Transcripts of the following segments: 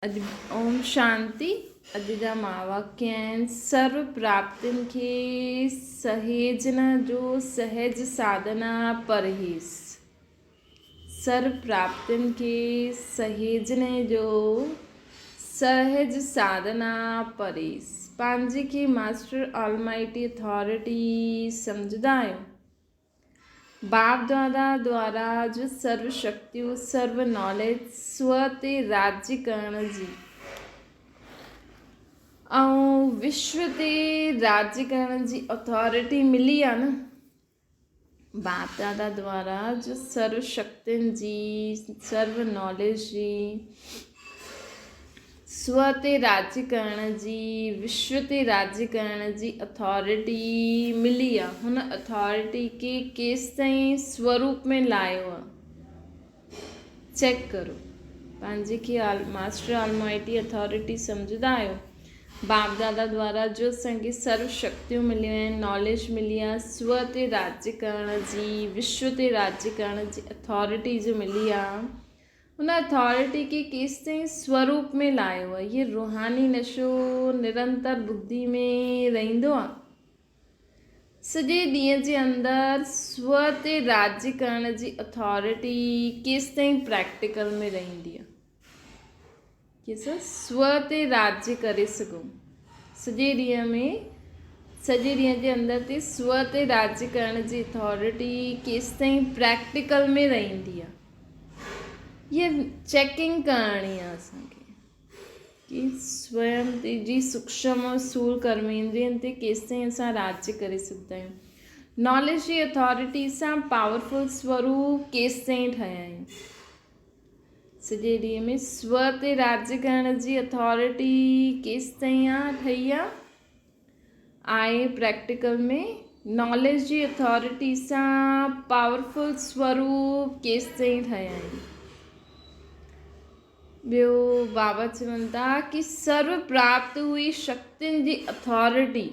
ओम शांति। अॼु जा महावाक्य आहिनि। सर्व प्राप्तियुनि खे सहेजण जो सहज साधना परहेज़। सर्व प्राप्तियुनि खे सहेजण जो सहज साधना परहेज़। पंहिंजे खे मास्टर ऑलमाइटी अथॉरिटी सम्झंदा आहियो। बाप दादा द्वारा जो सर्व शक्तियूं सर्व नॉलेज स्व ते राज्य करण जी ऐं विश्व ते राज्य करण जी अथॉरिटी मिली आहे न। बाप दादा द्वारा जो सर्व शक्तियुनि जी सर्व नॉलेज जी स्व ते राज्य करण जी विश्व ते राज्य करण जी अथॉरिटी मिली आहे। हुन अथॉरिटी खे केसि ताईं स्वरूप में लायो आहे। चेक करो। पंहिंजे खे मास्टर ऑलमाइटी अथॉरिटी सम्झंदा आहियो। बाप दादा द्वारा जो असांखे सर्व शक्तियूं मिलियूं आहिनि, नॉलेज मिली आहे, स्व ते राज्य करण जी विश्व ते राज्य करण जी अथॉरिटी जो मिली आहे। हुन अथॉरिटी खे केसि ताईं स्वरूप में लायो आहे। ये रूहानी नशो निरंतर बुद्धि में रहंदो आहे। सॼे ॾींहं जे अंदरि स्व ते राज्य करण जी अथॉरिटी केसि ताईं प्रैक्टिकल में रहंदी आहे कि असां स्व ते राज्य करे सघूं। सॼे ॾींहं में सॼे ॾींहं जे अंदरि ते स्व ते राज्य करण जी अथॉरिटी केसि ताईं प्रैक्टिकल में रहंदी आहे। ये चेकिंग करणी आहे असांखे कि स्वयं ते जी सूक्ष्म और स्थूल कर्मेंद्रियनि ते केसि ताईं असां राज्य करे सघंदा आहियूं। नॉलेज जी अथॉरिटी सां पावरफुल स्वरूप केसि ताईं ठहिया आहियूं। सॼे ॾींहं में स्व ते राज्य करण जी अथॉरिटी केसि ताईं आहे ठही आहे प्रैक्टिकल में। नॉलेज जी अथॉरिटी सां पावरफुल स्वरूप केसि ताईं ठहिया आहियूं। ॿियो बाबा चवनि था कि सर्व प्राप्त हुई शक्तियुनि जी अथॉरिटी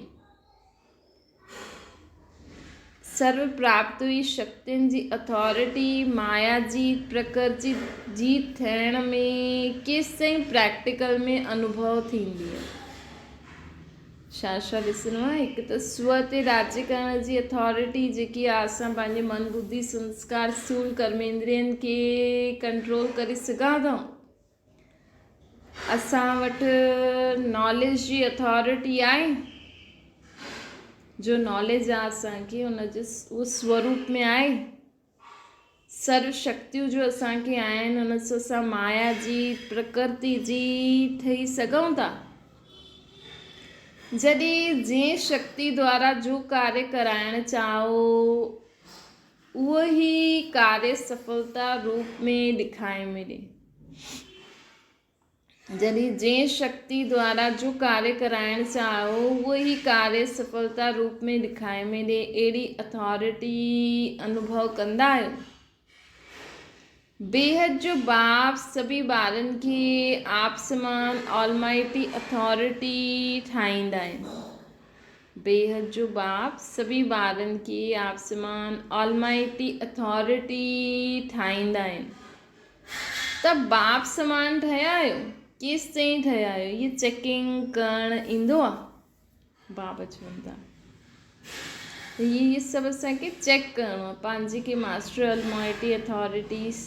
सर्व प्राप्त हुई शक्तियुनि जी अथॉरिटी माया जी प्रकृति जी थियण में केसि ताईं प्रैक्टिकल में अनुभव थींदी आहे। छा छा ॾिसणो आहे। हिकु त स्व ते राज्य करण जी अथॉरिटी जेकी आहे असां पंहिंजे मन बुद्धि संस्कार स्थूल कर्मेंद्रियनि खे कंट्रोल करे सघां था। असां वटि नॉलेज जी अथॉरिटी आहे। जो नॉलेज आहे असांखे हुनजो उहो स्वरूप में आहे। सर्व शक्तियूं जो असांखे आहिनि हुन सां असां माया जी प्रकृति जी ठही सघूं था। जॾहिं जंहिं शक्ति द्वारा जो कार्य कराइण चाहियो उहो ई कार्य सफलता रूप में ॾेखारे मिले। जॾहिं जंहिं शक्ति द्वारा जो कार्य कराइण चाहियो उहो ई कार्य सफलता रूप में ॾेखारे मिले। अहिड़ी अथॉरिटी अनुभव कंदा आहियो। बेहद जो बाप सभी ॿारनि खे आप समान ऑलमाइटी अथॉरिटी ठाहींदा आहिनि। बेहद जो बाप सभी ॿारनि खे आप समान ऑलमाइटी अथॉरिटी ठाहींदा आहिनि। त बाप समान ठहिया आहियो। केसि ताईं ठहिया आहियो। ये चेकिंग करणु ईंदो आहे। बाबा चवनि था ये सभु असांखे चेक करिणो आहे। पंहिंजे खे मास्टर ऑलमाइटी अथॉरिटीज़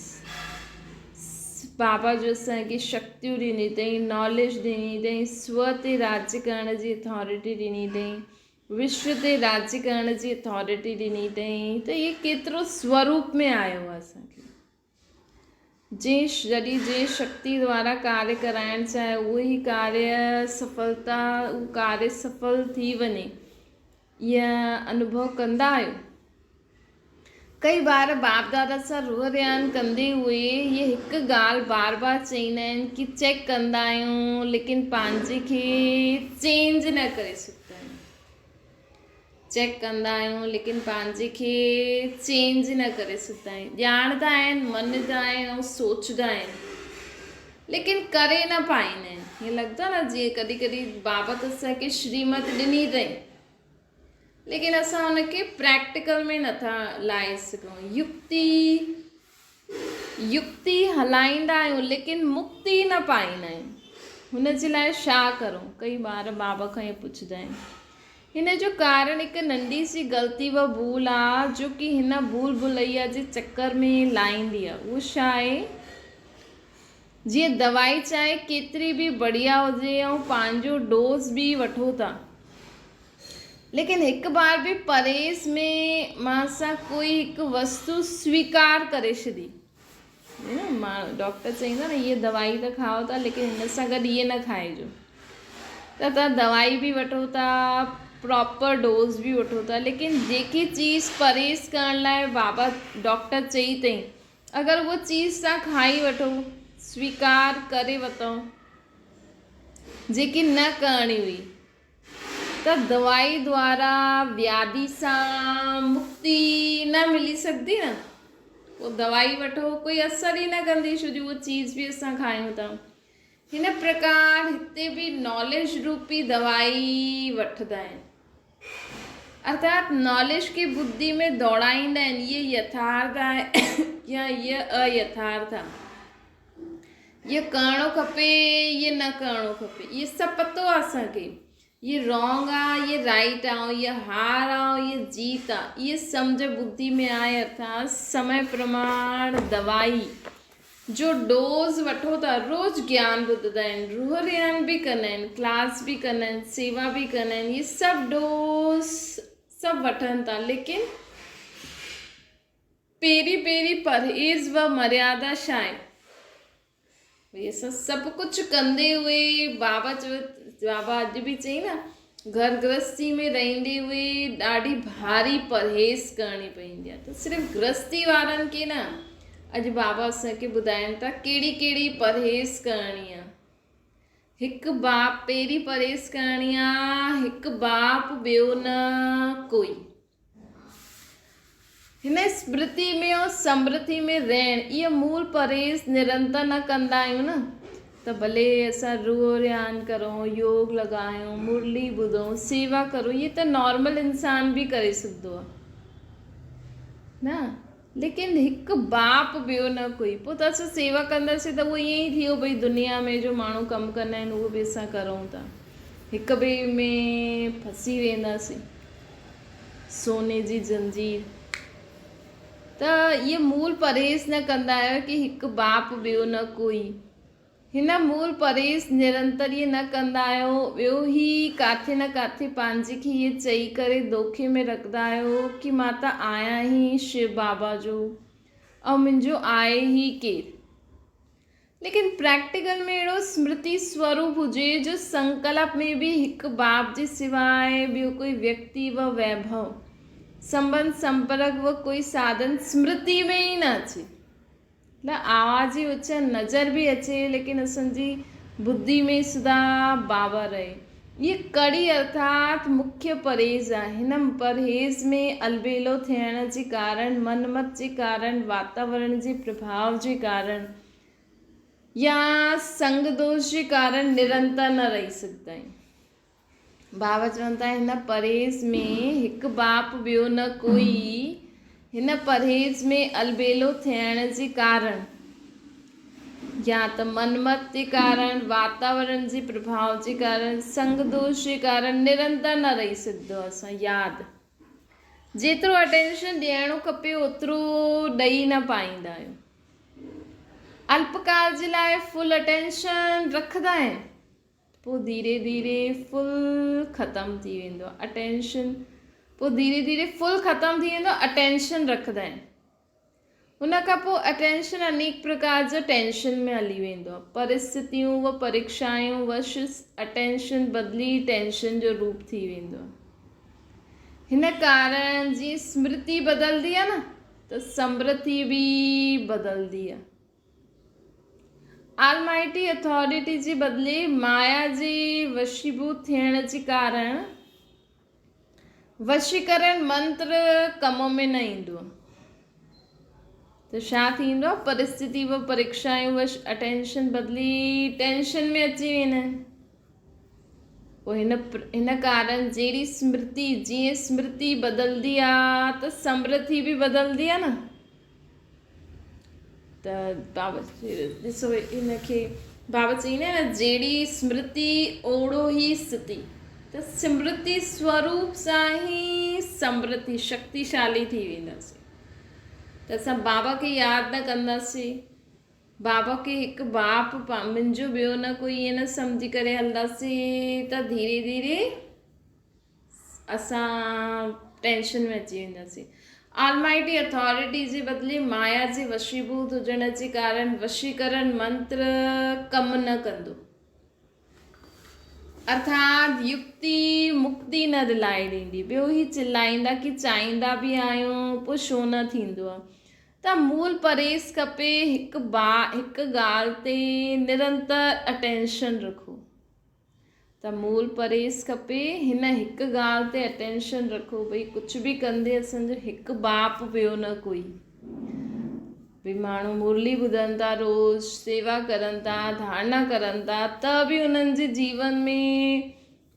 बाबा जो असांखे शक्तियूं ॾिनी अथई, नॉलेज ॾिनी अथई, स्व ते राज्य करण जी अथॉरिटी ॾिनी अथई, विश्व ते राज्य करण जी अथॉरिटी ॾिनी अथई। त इहे केतिरो स्वरूप में आयो आहे असांखे। जॾहिं शक्ति द्वारा कार्य कराइण चाहे उहो ई कार्य सफलता उहो कार्य सफल थी वञे ईअं अनुभव कंदा आहियो। कई बार बाप दादा सां रूह ध्यानु कंदे हुए ये हिकु ॻाल्हि बार बार चईंदा आहिनि कि चेक कंदा आहियूं लेकिन पंहिंजे खे चेंज न करे सघंदा आहियूं। चेक कंदा आहियूं लेकिन पंहिंजे खे चेंज न करे सघंदा आहियूं। ॼाणंदा आहिनि, मञंदा आहिनि ऐं सोचंदा आहिनि लेकिन करे न पाईंदा आहिनि। हीअं लॻंदो आहे न जीअं कॾहिं कॾहिं बाबा त असांखे श्रीमत ॾिनी अथई लेकिन असां हुनखे प्रैक्टिकल में नथा लाए सघूं। युक्ति हलाईंदा आहियूं लेकिन मुक्ति न पाईंदा आहियूं। हुन जे लाइ छा करूं? कई ॿार बाबा खां इहे पुछंदा आहिनि। हिन जो कारण हिकु नंढी सी ग़लती व भूल आहे जो कि हिन भूल भुलैया जे चकर में लाहींदी आहे। उहो छा आहे? जीअं दवाई चाहे केतिरी बि बढ़िया हुजे ऐं पंहिंजो डोज़ बि वठो था, लेकिन हिकु बार बि परहेज़ में मां सां कोई हिकु वस्तु स्वीकार करे छॾी, मां डॉक्टर चईंदा न इहे दवाई त खाओ था लेकिन हिन सां गॾु इहे न खाइजो, त तव्हां दवाई बि वठो था, प्रॉपर डोज़ बि वठो था, लेकिन जेकी चीज़ परहेज़ करण लाइ बाबा डॉक्टर चई अथई, अगरि उहा चीज़ तव्हां खाई वठो, स्वीकार करे वठो, जेकी न करणी हुई, त दवाई द्वारा व्याधि सां मुक्ति न मिली सघंदी न। पोइ दवाई वठो कोई असर ई न कंदी, छो जो उहा चीज़ बि असां खायूं था। हिन प्रकार हिते बि नॉलेज रूपी दवाई वठंदा आहिनि, अर्थात नॉलेज खे बुद्धि में दौड़ाईंदा आहिनि, इहे यथार्थ आहे या इहे अयथार्थ आहे, इहे करिणो खपे इहे न करिणो खपे, इहे सभु पतो आहे असांखे, ये रॉन्ग आहे ये राइट आहे, ये हार आहे ये जीत आहे, इहे सम्झ बुद्धि में आहे। अर्थात समय प्रमाण दवाई जो डोज़ वठो था, रोज़ ज्ञान ॿुधंदा आहिनि, रूह ज्ञान बि कंदा आहिनि, क्लास बि कंदा आहिनि, सेवा बि कंदा आहिनि, इहे सभु डोज़ सभु वठनि था, लेकिन पहिरीं परहेज़ व मर्यादा छा आहे? भई असां सभु कुझु कंदे हुए बाबा अॼु बि चई न, घर गृहस्थी में रहंदे हुए ॾाढी भारी परहेज़ करणी पवंदी आहे, त सिर्फ़ु गृहस्थी वारनि खे न, अॼु बाबा असांखे ॿुधाइनि था कहिड़ी कहिड़ी परहेज़ करणी आहे। हिकु बाप पहिरीं परहेज़ करणी आहे, हिकु बाप ॿियो न कोई। हिन स्मृति में और समृद्धि में रहण, इहा मूल परहेज़ निरंतर न कंदा आहियूं न, त भले असां रूह ध्यान करूं, योग लॻायूं, मुरली ॿुधूं, सेवा करूं, इहे त नॉर्मल इंसान बि करे सघंदो आहे न, लेकिन हिकु बाप ॿियो न कोई। पोइ त असां सेवा कंदासीं त उहो ईअं ई थी वियो, भई दुनिया में जो माण्हू कमु कंदा आहिनि उहो बि असां करूं था, हिक ॿिए में फसी वेंदासीं, सोने जी जंजीर। त इहे मूल परहेज़ न कंदा आहियो कि हिकु बाप ॿियो न कोई, हिन मूल परहेज़ निरंतर इहे न कंदा आहियो, ॿियो ई किथे न किथे पंहिंजे खे इहे चई करे धोखे में रखंदा आहियो कि मां त आहियां ई शिव बाबा जो ऐं मुंहिंजो आहे ई केरु, लेकिन प्रैक्टिकल में अहिड़ो स्मृति स्वरूप हुजे जो संकल्प में बि हिकु बाप जे सिवाय ॿियो कोई व्यक्ति व वैभव संबंध संपर्क व कोई साधन स्मृति में ई न अचे, न आवाज़ ई अचे, नज़र बि अचे, लेकिन असांजी बुद्धि में सदा बाबा रहे। ये कड़ी अर्थात मुख्य परहेज़ आहे। हिन परहेज़ में अलबेलो थियण जे कारण, मनमत जे कारण, वातावरण जे प्रभाव जे कारण या संग दोष जे कारण निरंतर न रही सघंदा आहियूं। बाबा चवनि था हिन परहेज़ में हिकु बाप ॿियो न कोई, हिन परहेज़ में अलबेलो थियण जे कारण या त मनमत जे कारण, वातावरण जे प्रभाव जे कारण, संग दोष जे कारण निरंतर न रही सघंदो असां। यादि जेतिरो अटेंशन ॾियणो खपे ओतिरो ॾेई न पाईंदा आहियूं। अल्पकाल जे लाइ फुल अटेंशन रखंदा आहिनि, पोइ धीरे धीरे फुल ख़तमु थी वेंदो आहे अटेंशन, पोइ धीरे धीरे फुल ख़तमु थी वेंदो, अटेंशन रखंदा आहिनि। हुन खां पोइ अटेंशन अनेक प्रकार जो टेंशन में हली वेंदो आहे, परिस्थितियूं व परीक्षायूं वश अटेंशन बदिली टेंशन जो रूप थी वेंदो आहे। हिन कारण जी स्मृति बदलदी आहे न, त समृद्धि बि बदलदी आहे। ऑलमाइटी अथॉरिटी जे बदिले माया जे वशीभूत थियण जे कारण वशीकरण मंत्र कम में न ईंदो आहे, त छा थींदो आहे, परिस्थिति व परीक्षायूं वश अटेंशन बदिली टेंशन में अची वेंदा आहिनि। पोइ हिन कारण जहिड़ी स्मृति, जीअं स्मृति बदलदी आहे त समृद्धि बि बदलदी आहे न। त बाबा ॾिसो हिनखे बाबा चईंदा आहिनि न, जहिड़ी स्मृति ओड़ो ई स्थिति। त स्मृति स्वरूप सां ई समृद्धि शक्तिशाली थी वेंदासीं। त असां बाबा खे यादि न कंदासीं, बाबा खे हिकु बाप मुंहिंजो ॿियो न कोई ईअं न सम्झी करे हलंदासीं त धीरे धीरे असां टेंशन में अची वेंदासीं। ऑलमाइटी अथॉरिटी जे बदिले माया जे वशीभूत हुजण जे कारण वशीकरण मंत्र कमु न कंदो, अर्थात युक्ति मुक्ति न दिलाए ॾींदी। ॿियो ई चिलाईंदा की चाहींदा बि आहियूं पोइ छो न थींदो आहे। त मूल परहेज़ खपे, हिकु ॻाल्हि ते निरंतर अटेंशन रखो। त मूल परहेज़ खपे, हिन हिकु ॻाल्हि ते अटेंशन रखो, भई कुझु बि कंदे असांजो हिकु बाप ॿियो न कोई। भई माण्हू मुरली ॿुधनि था, रोज़ सेवा करनि था, धारणा करनि था, त बि उन्हनि जे जीवन में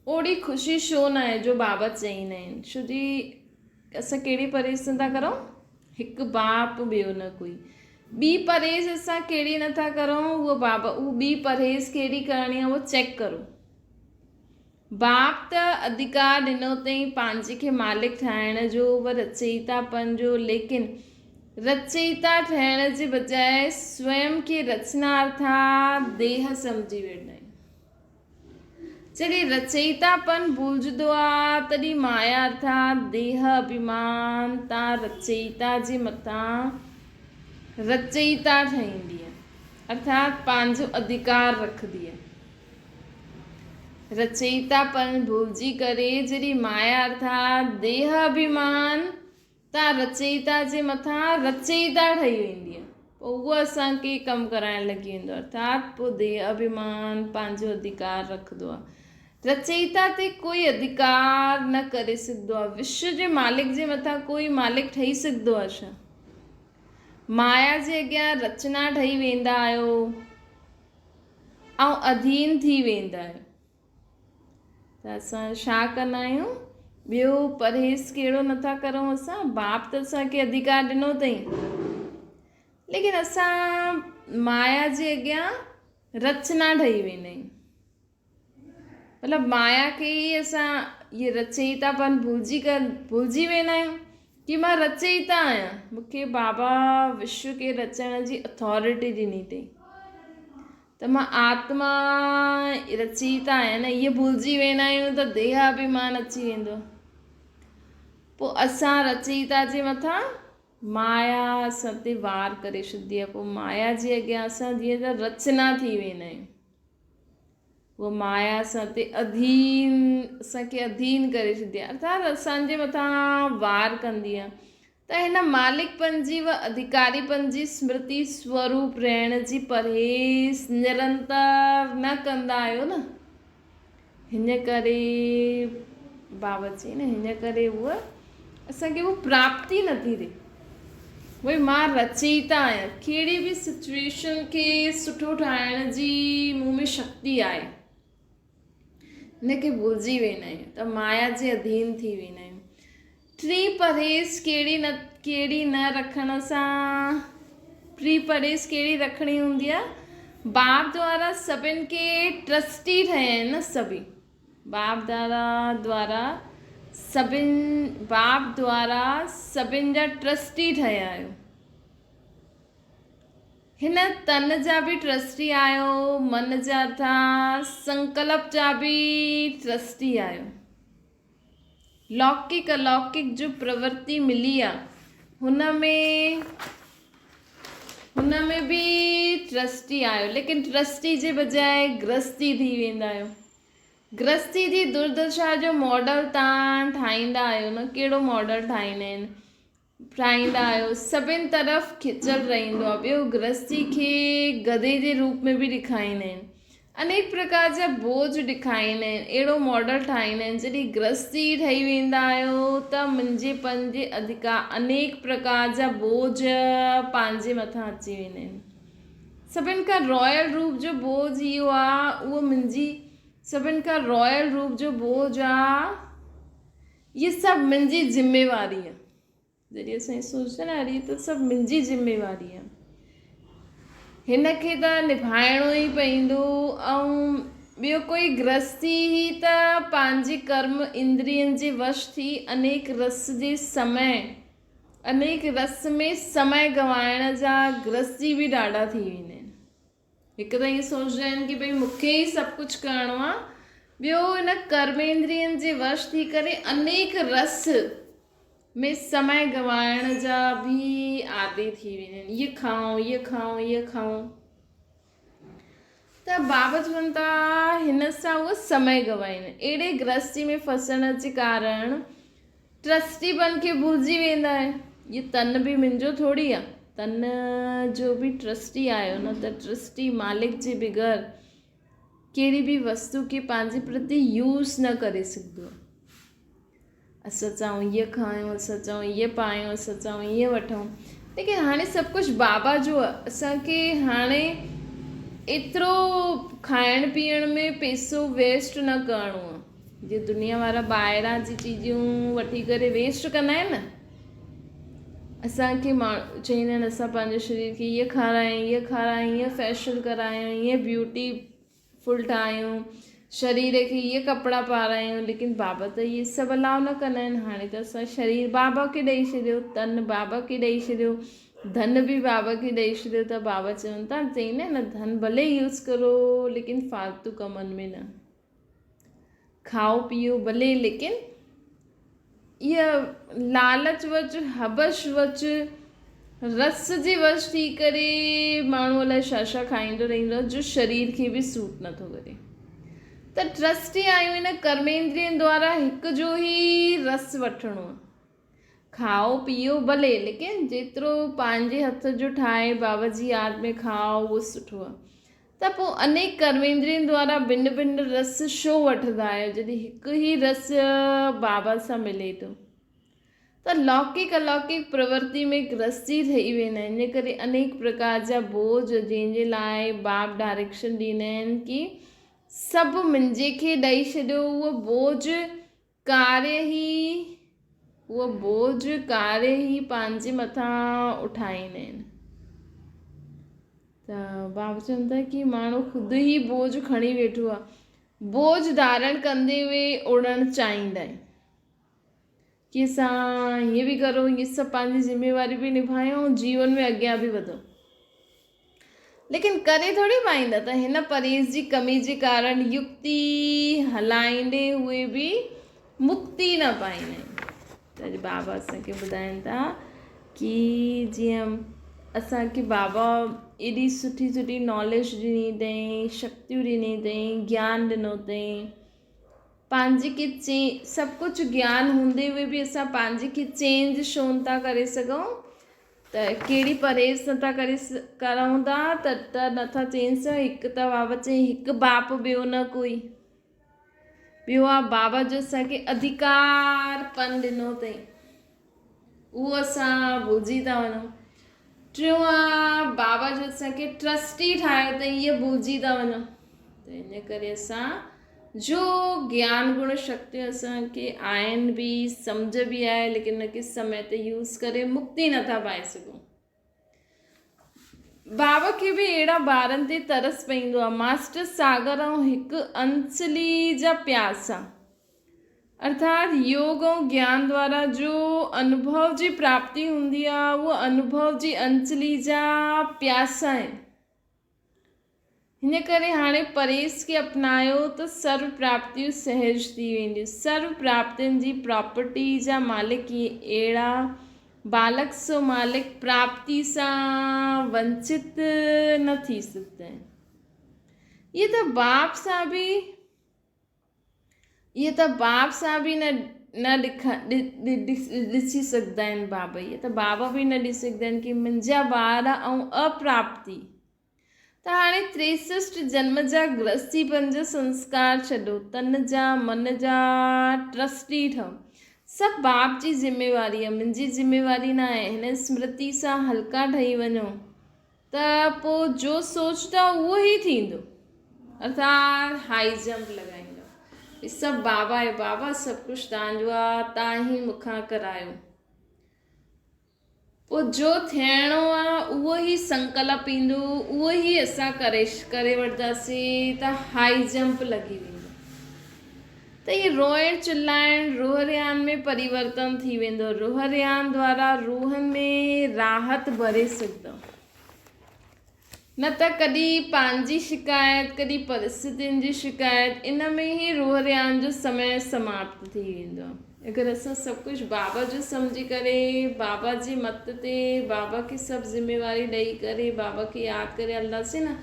ओड़ी ख़ुशी छो न आहे जो बाबा चईंदा आहिनि। छो जी असां कहिड़ी परहेज़ था करूं, हिकु बाप ॿियो न कोई। ॿी परहेज़ असां कहिड़ी नथा करूं, उहो ॿी परहेज़ कहिड़ी करणी आहे उहो चेक करो। बाप त अधिकार ॾिनो अथई पंहिंजे खे मालिक ठाहिण जो, उहा रचयितापन जो, लेकिन रचयिता ठहिण जे बजाए स्वयं खे रचनार्था देह सम्झी वेंदा आहिनि। जॾहिं रचयितापन भुलिजंदो आहे तॾहिं माया अर्थात देह अभिमान तां रचयिता जे मथां रचयिता ठहींदी आहे, अर्थात पंहिंजो अधिकार रखंदी आहे। रचयितापन भुलिजी करे जॾहिं माया अर्थात देह अभिमान तां रचयिता जे मथां रचयिता ठही वेंदी आहे, पोइ उहो असांखे कमु कराइण लॻी वेंदो आहे। अर्थात पोइ देह अभिमान पंहिंजो अधिकार रखंदो आहे। रचयिता ते कोई अधिकार न करे सघंदो आहे। विश्व जे मालिक जे मथां कोई मालिक ठही सघंदो आहे छा? माया जे अॻियां रचना ठही वेंदा आहियो ऐं अधीन थी वेंदा आहियो। त असां छा कंदा आहियूं, ॿियो परहेज़ कहिड़ो नथा करूं। असां बाप त असांखे अधिकार ॾिनो अथई, लेकिन असां माया जे अॻियां रचना ठही वेंदा आहियूं। मतिलबु माया खे ई असां इहे रचयितापन भुलिजी वेंदा आहियूं कि मां रचयिता आहियां, मूंखे बाबा विश्व खे रचण जी अथॉरिटी ॾिनी अथई, त मां आत्मा रचयिता आहियां न, इहे भुलिजी वेंदा आहियूं त देह अभिमान अची वेंदो। पोइ असां रचयिता जे मथां माया असां ते वार करे छॾंदी आहे। पोइ माया जे अॻियां असां जीअं त रचना थी वेंदा आहियूं। उहा माया असां ते असांखे अधीन करे छॾंदी आहे, अर्थात असांजे मथां वार कंदी आहे। त हिन मालिकपन जी व अधिकारीपन जी स्मृति स्वरूप रहण जी परहेज़ निरंतर न कंदा आहियो न, हिन करे बाबा चई न, हिन करे उहा असांखे उहा प्राप्ति नथी थिए। भई मां रचयिता आहियां, कहिड़ी बि सिचुएशन खे सुठो ठाहिण जी मूं में शक्ति आहे, हिनखे भुलिजी वेंदा आहियूं त माया जे अधीन थी वेंदा आहियूं। टी परहेज़ कहिड़ी न रखण सां, टी परहेज़ कहिड़ी रखणी हूंदी आहे, बाप द्वारा सभिनि खे ट्रस्टी ठहिया आहिनि न सभी, बाप द्वारा सभिनि जा ट्रस्टी ठहिया आहियो। हिन तन जा बि ट्रस्टी आहियो, मन जा अर्थात संकल्प जा बि ट्रस्टी आहियो। लौकिक अलौकिक जो प्रवृत्ति मिली आहे हुन में बि ट्रस्टी आहियो, लेकिन ट्रस्टी जे बजाए गृहस्थी थी वेंदा आहियो। गृहस्थी जी दुर्दशा जो मॉडल तव्हां ठाहींदा आहियो न, कहिड़ो मॉडल ठाहींदा आहियो, सभिनि तरफ़ खिचल रहंदो आहे। ॿियो गृहस्थी खे गधे जे रूप में बि ॾेखारींदा आहिनि, अनेक प्रकार जा बोझ ॾेखारींदा आहिनि, अहिड़ो मॉडल ठाहींदा आहिनि। जॾहिं गृहस्थी ठही वेंदा आहियो त मुंहिंजेपन जे अधिकार अनेक प्रकार जा बोझ पंहिंजे मथां अची वेंदा आहिनि। सभिनि खां रॉयल रूप जो बोझ इहो आहे, उहो सभिनि खां रॉयल रूप जो बोझ आहे, इहे सभु मुंहिंजी ज़िम्मेवारी आहे। जॾहिं असां सोचंदा आहियूं त सभु मुंहिंजी ज़िम्मेवारी आहे, हिन खे त निभाइणो ई पवंदो। ऐं ॿियो कोई गृहस्थी ही त पंहिंजे कर्म इंद्रियनि जे वश थी अनेक रस में समय गंवाइण जा गृहस्थी बि ॾाढा थी वेंदा आहिनि। हिकु त ईअं सोचंदा आहिनि की भई मूंखे ई सभु कुझु करिणो आहे, ॿियो हिन कर्मेंद्रियनि जे वश थी करे अनेक रस में समय गंवाइण जा बि आदी थी वेंदा आहिनि। इहे खाऊं त बाबा चवनि था हिन सां उहो समय गंवाइनि। अहिड़े गृहस्थी में फसण जे कारण ट्रस्टीपन खे भुलिजी वेंदा आहिनि। ये तन बि मुंहिंजो थोरी आहे, तन जो बि ट्रस्टी आहियो न, त ट्रस्टी मालिक जे बग़ैर कहिड़ी बि वस्तु खे पंहिंजे प्रति यूज़ न करे सघंदो। असां चऊं इहे खायूं, असां चऊं इहे पायूं, असां चऊं इहे वठूं, लेकिन हाणे सभु कुझु बाबा जो आहे। असांखे हाणे एतिरो खाइण पीअण में पैसो वेस्ट न करिणो आहे। जीअं दुनिया वारा ॿाहिरां जी चीजूं वठी करे वेस्ट कंदा आहिनि न, असांखे माण्हू चवंदा आहिनि असां पंहिंजे शरीर खे इहे खारायूं, इहे फेशियल करायूं, इहे ब्यूटीफुल ठाहियूं, शरीर खे इहे कपिड़ा पारायूं, लेकिन बाबा त इहे सभु अलाउ न कंदा आहिनि। हाणे त असां शरीर बाबा खे ॾेई छॾियो, तन बाबा खे ॾेई छॾियो, धन बि बाबा खे ॾेई छॾियो। त बाबा चवनि था, चईंदा आहिनि न, धन भले यूज़ करो लेकिन फालतू कमनि में न। खाओ पीओ भले, लेकिन इहा लालच वच, हबश वच, रस जे वश थी करे माण्हू अलाए छा खाईंदो रहंदो आहे जो शरीर खे बि सूट नथो करे। त ट्रस्टी आहियूं हिन कर्मेंद्रियनि द्वारा हिकु जो ई रस वठिणो आहे। खाओ पीओ भले, लेकिन जेतिरो पंहिंजे हथ जो ठाहे बाबा जी यादि में खाओ उहो सुठो आहे। त पोइ अनेक कर्मेंद्रियनि द्वारा भिन्न भिन्न रस छो वठंदा आहियो जॾहिं हिकु ई रस बाबा सां मिले थो। त लौकिक अलौकिक प्रवृत्ति में गृहस्थी ठही वेंदा आहिनि। इन करे अनेक प्रकार जा बोझ, जंहिंजे लाइ बाप डायरेक्शन ॾींदा आहिनि कि सभु मुंहिंजे खे ॾेई छॾियो। उहो बोझ कार्य ही पंहिंजे मथां उठाईंदा आहिनि। त बाबा चवनि था कि माण्हू ख़ुदि ई बोझ खणी वेठो आहे। बोझ धारण कंदे हुए उड़णु चाहींदा आहिनि कि असां हीअं बि करो, इहे सभु पंहिंजी ज़िम्मेवारी बि निभायूं, जीवन में अॻियां बि वधूं, लेकिन करे थोरी पाईंदा। त हिन परहेज़ जी कमी जे कारण युक्ति हलाईंदे हुए बि मुक्ति न पाईंदा आहिनि। त बाबा असांखे ॿुधाइनि था कि जीअं असांखे बाबा एॾी सुठी सुठी नॉलेज ॾिनी अथई, शक्तियूं ॾिनी अथई, ज्ञान ॾिनो अथई, पंहिंजे खे सभु कुझु ज्ञान हूंदे हुए बि असां पंहिंजे खे चेंज छो नथा करे सघूं। त कहिड़ी परहेज़ नथा करूं था त नथा चेंज। हिकु त बाबा चई हिकु बाप ॿियो न कोई, ॿियो आहे बाबा जो असांखे अधिकारपन ॾिनो अथई, उहो असां भुलिजी था वञूं। टियों आहे बाबा जो असांखे ट्रस्टी ठाहियो अथई, इहे भुलिजी था वञूं। त इन करे असां जो ज्ञान गुण शक्ति असांखे आहिनि बि, सम्झ बि आहे, लेकिन उनखे समय ते यूज़ करे मुक्ति नथा पाए सघूं। बाबा खे बि अहिड़ा ॿारनि ते तरस पवंदो आहे। मास्टर सागर ऐं हिकु अंसली जा प्यासा, अर्थात योग ऐं ज्ञान द्वारा जो अनुभव जी प्राप्ति हूंदी आहे, उहो अनुभव जी अंसली जा प्यासा आहिनि। हिन करे हाणे परहेज़ खे अपनायो त सर्व प्राप्तियूं सहज थी वेंदियूं। सर्व प्राप्तियुनि जी प्रॉपर्टी जा मालिक अहिड़ा बालक सो मालिक प्राप्ति सां वंचित न थी सघंदा आहिनि। ये त बाप सां बि न ॾिसी सघंदा आहिनि बाबा। ये त बाबा बि न ॾिसी सघंदा आहिनि कि मुंहिंजा ॿार ऐं अप्राप्ति। त हाणे 63 जन्म जा गृहस्थीपन जा संस्कार छॾो, तन जा मन जा ट्रस्टी ठहो। सभु बाप जी ज़िम्मेवारी आहे, मुंहिंजी ज़िम्मेवारी न आहे। हिन स्मृति सां हल्का ठही वञो त पोइ जो सोचता उहो ई थींदो, अर्थात हाई जंप लॻाईंदो। सभु बाबा आहे, बाबा सभु कुझु तव्हांजो आहे, तव्हां ई मूंखां करायो। पोइ जो थियणो आहे उहो ई संकल्प ईंदो, उहो ई असां करे वठंदासीं त हाई जंप लॻी वेंदो। त इहे रोइण चिलाइण रोहरियान में परिवर्तन थी वेंदो। रोहरियान द्वारा रूहनि में राहत भरे सघंदो। न त कॾहिं पंहिंजी शिकायत, कॾहिं परिस्थितियुनि जी शिकायत, इन में ई रोहरियान जो समय समाप्त थी वेंदो। अगरि असां सभु कुझु बाबा जो सम्झी करे, बाबा जी मत ते बाबा खे सभु ज़िम्मेवारी ॾेई करे बाबा खे यादि करे हलंदासीं न,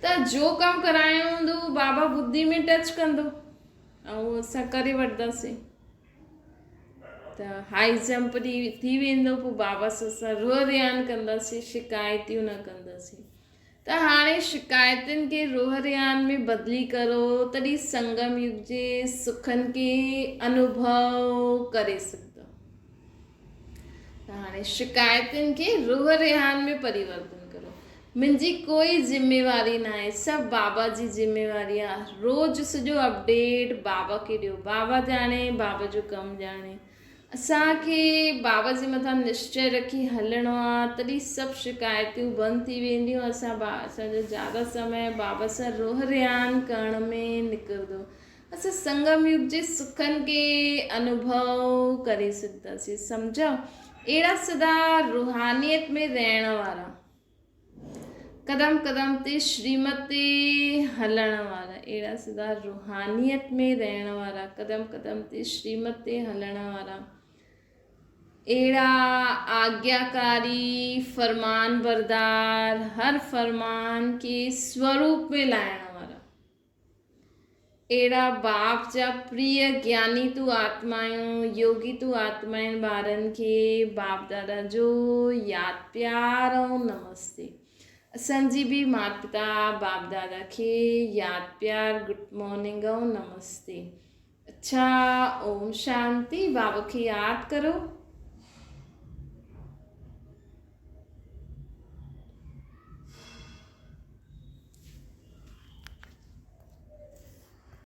त जो कमु कराइणो हूंदो बाबा बुद्धि में टच कंदो ऐं असां करे वठंदासीं। त हाई जंप थी वेंदो। पोइ बाबा सां असां रोहरियान कंदासीं, शिकायतियूं न कंदासीं। त हाणे शिकायतुनि खे रोहरियान में बदिली करो, तॾहिं संगम युग जे सुखनि खे अनुभव करे सघंदो। त हाणे शिकायतुनि खे रोहरियान में परिवर्तन करो। मुंहिंजी कोई ज़िम्मेवारी न आहे, सभु बाबा जी ज़िम्मेवारी आहे। रोज़ु सॼो अपडेट बाबा खे ॾियो। बाबा ॼाणे, बाबा जो कमु ॼाणे। असांखे बाबा जे मथां निश्चय रखी हलणो आहे, तॾहिं सभु शिकायतियूं बंदि थी वेंदियूं। असांजो ज़्यादा समय बाबा सां रोहरियान करण में निकिरंदो। असां संगम युग जे सुखनि खे अनुभव करे सघंदासीं। सम्झो, अहिड़ा सदा रूहानियत में रहण वारा, कदम कदम ते श्रीमत ते हलण वारा, अहिड़ा सदा रूहानियत में रहण वारा, कदम कदम ते श्रीमत ते हलण वारा, अहिड़ा आज्ञाकारी, फरमान बरदार, हर फरमान के स्वरूप में लाइण वारा, अहिड़ा बाप जा प्रिय ज्ञानी तू आत्मायूं, योगी तू आत्माउनि ॿारनि खे बाप दादा जो यादि प्यार ऐं नमस्ते। असांजी बि माता पिता बाप दादा खे यादि प्यार, गुड मॉर्निंग ऐं नमस्ते। अच्छा, ओम शांति। बाबा खे यादि करो।